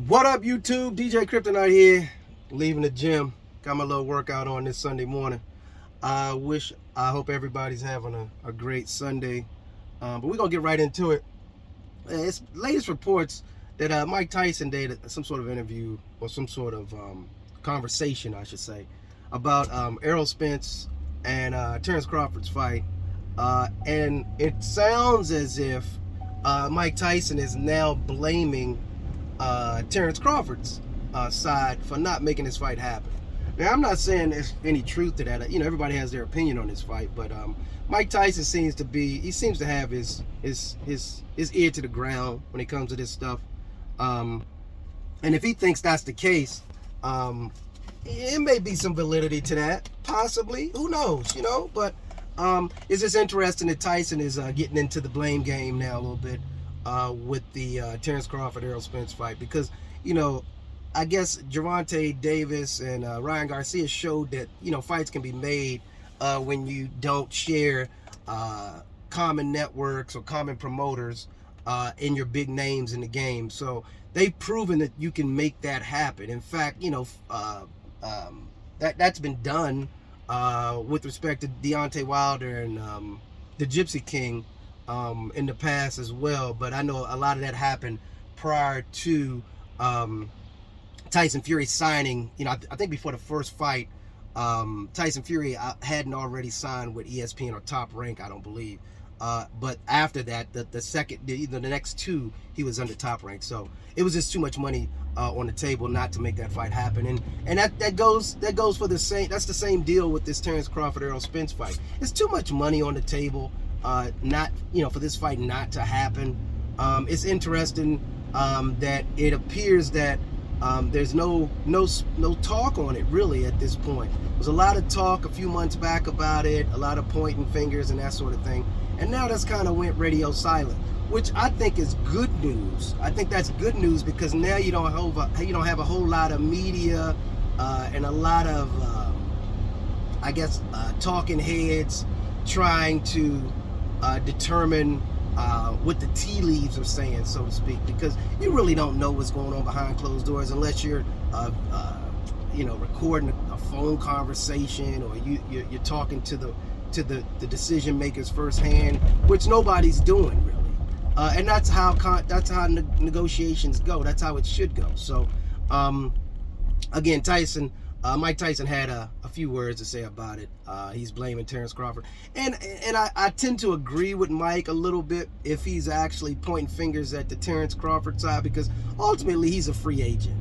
What up, YouTube? DJ Kryptonite here, leaving the gym. Got my little workout on this Sunday morning. I hope everybody's having a great Sunday. But we're going to get right into it. It's latest reports that Mike Tyson did some sort of interview or some sort of conversation, I should say, about Errol Spence and Terence Crawford's fight. And it sounds as if Mike Tyson is now blaming Terence Crawford's side for not making this fight happen. Now, I'm not saying there's any truth to that. You know, everybody has their opinion on this fight, but Mike Tyson seems to have his ear to the ground when it comes to this stuff. And if he thinks that's the case, it may be some validity to that, possibly. Who knows, you know? But it's just interesting that Tyson is getting into the blame game now a little bit with the Terence Crawford Errol Spence fight, because, you know, I guess Gervonta Davis and Ryan Garcia showed that, you know, fights can be made when you don't share common networks or common promoters in your big names in the game. So they've proven that you can make that happen. In fact, you know, that's been done with respect to Deontay Wilder and the Gypsy King in the past as well. But I know a lot of that happened prior to Tyson Fury signing. You know, I think before the first fight, Tyson Fury hadn't already signed with ESPN or Top Rank, I don't believe. But after that, the next two, he was under Top Rank. So it was just too much money on the table not to make that fight happen. And that goes for the same. That's the same deal with this Terence Crawford Errol Spence fight. It's too much money on the table, not, you know, for this fight not to happen. It's interesting that it appears that there's no talk on it really at this point. There was a lot of talk a few months back about it, a lot of pointing fingers and that sort of thing, and now that's kind of went radio silent, which I think is good news. I think that's good news, because now you don't have a whole lot of media and a lot of I guess talking heads trying to determine what the tea leaves are saying, so to speak, because you really don't know what's going on behind closed doors unless you're you know, recording a phone conversation, or you're talking to the decision makers firsthand, which nobody's doing really. And that's how negotiations go. That's how it should go. So again, Mike Tyson had a few words to say about it. He's blaming Terence Crawford, and I tend to agree with Mike a little bit if he's actually pointing fingers at the Terence Crawford side, because ultimately he's a free agent,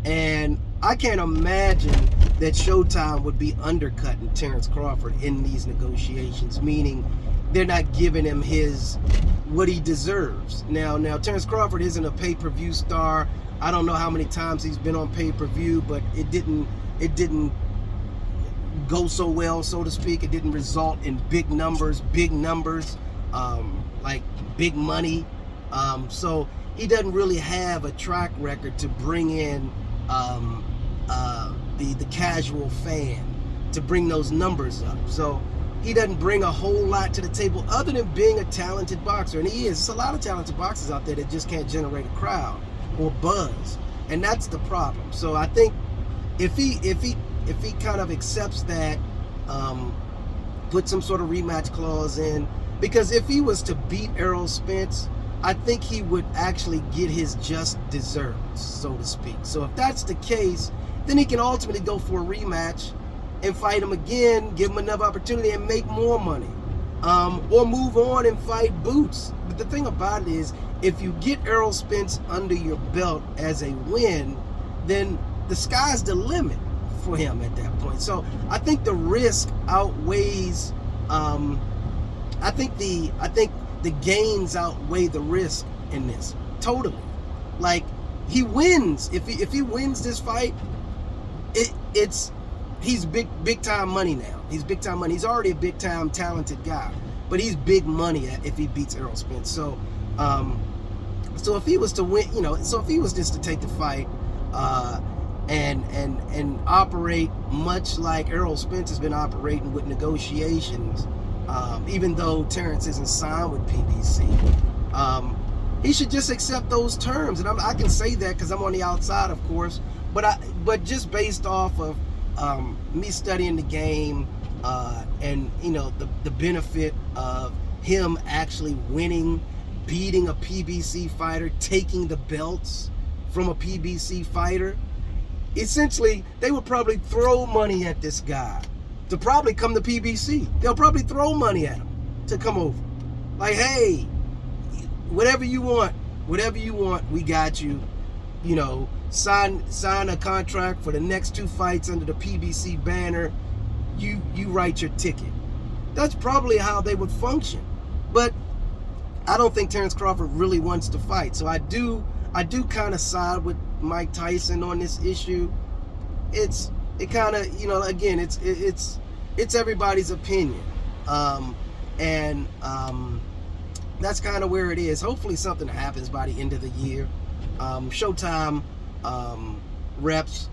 and I can't imagine that Showtime would be undercutting Terence Crawford in these negotiations, meaning they're not giving him what he deserves. Now Terence Crawford isn't a pay-per-view star. I don't know how many times he's been on pay-per-view, but it didn't go so well, so to speak. It didn't result in big numbers, like big money. So he doesn't really have a track record to bring in the casual fan, to bring those numbers up. So he doesn't bring a whole lot to the table other than being a talented boxer, and he is. There's a lot of talented boxers out there that just can't generate a crowd or buzz, and that's the problem. So I think if he kind of accepts that, put some sort of rematch clause in, because if he was to beat Errol Spence, I think he would actually get his just desserts, so to speak. So if that's the case, then he can ultimately go for a rematch and fight him again, give him another opportunity and make more money, or move on and fight Boots. But the thing about it is, if you get Errol Spence under your belt as a win, then the sky's the limit for him at that point. So I think the risk outweighs. I think the gains outweigh the risk in this totally. Like, he wins. If he wins this fight, he's big time money now. He's big time money. He's already a big time talented guy, but he's big money if he beats Errol Spence. So so if he was to win, you know, so if he was just to take the fight and operate much like Errol Spence has been operating with negotiations, even though Terence isn't signed with PBC, He should just accept those terms, and I can say that because I'm on the outside, of course. But just based off of me studying the game, and the benefit of him actually winning, beating a PBC fighter, taking the belts from a PBC fighter. Essentially, they would probably throw money at this guy to probably come to PBC. They'll probably throw money at him to come over. Like, hey, whatever you want, we got you. Sign a contract for the next 2 fights under the PBC banner. You write your ticket. That's probably how they would function. But I don't think Terence Crawford really wants to fight. So I do kind of side with Mike Tyson on this issue. It kind of, again, it's everybody's opinion. That's kind of where it is. Hopefully something happens by the end of the year. Showtime reps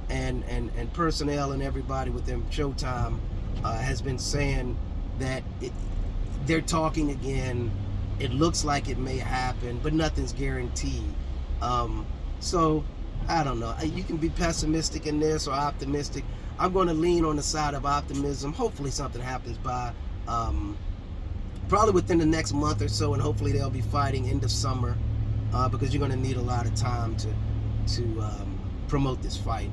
and personnel and everybody within Showtime has been saying that they're talking again. It looks like it may happen, but nothing's guaranteed. So I don't know. You can be pessimistic in this or optimistic. I'm going to lean on the side of optimism. Hopefully something happens by probably within the next month or so, and hopefully they'll be fighting end of summer, because you're going to need a lot of time to promote this fight,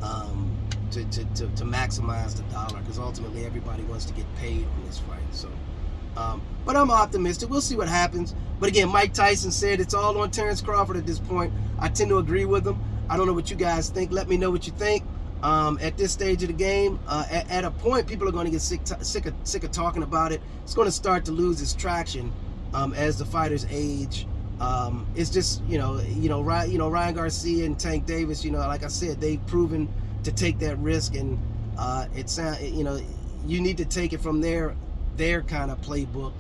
to maximize the dollar, because ultimately everybody wants to get paid on this fight. So, but I'm optimistic. We'll see what happens. But again, Mike Tyson said it's all on Terence Crawford at this point. I tend to agree with him. I don't know what you guys think. Let me know what you think. At this stage of the game, at a point, people are going to get sick of talking about it. It's going to start to lose its traction as the fighters age. It's just Ryan Garcia and Tank Davis. Like I said, they've proven to take that risk, and you need to take it from their kind of playbook.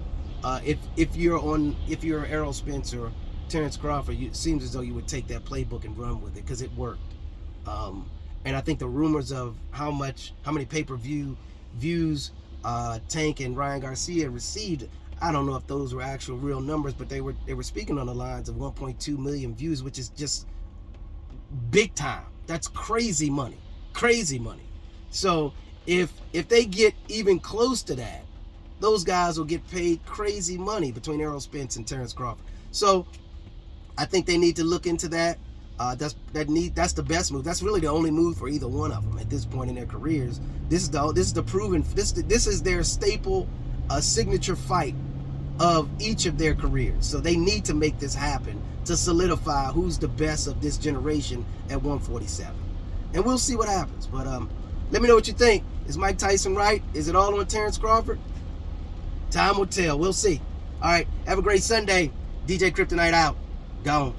If you're Errol Spence or Terence Crawford, it seems as though you would take that playbook and run with it because it worked. And I think the rumors of how many pay-per-view views Tank and Ryan Garcia received, I don't know if those were actual real numbers, but they were speaking on the lines of 1.2 million views, which is just big time. That's crazy money. So if they get even close to that, those guys will get paid crazy money between Errol Spence and Terence Crawford. So I think they need to look into that. That's the best move. That's really the only move for either one of them at this point in their careers. This is the proven. This is their staple, signature fight of each of their careers. So they need to make this happen to solidify who's the best of this generation at 147. And we'll see what happens. But let me know what you think. Is Mike Tyson right? Is it all on Terence Crawford? Time will tell. We'll see. All right. Have a great Sunday. DJ Kryptonite out. Gone.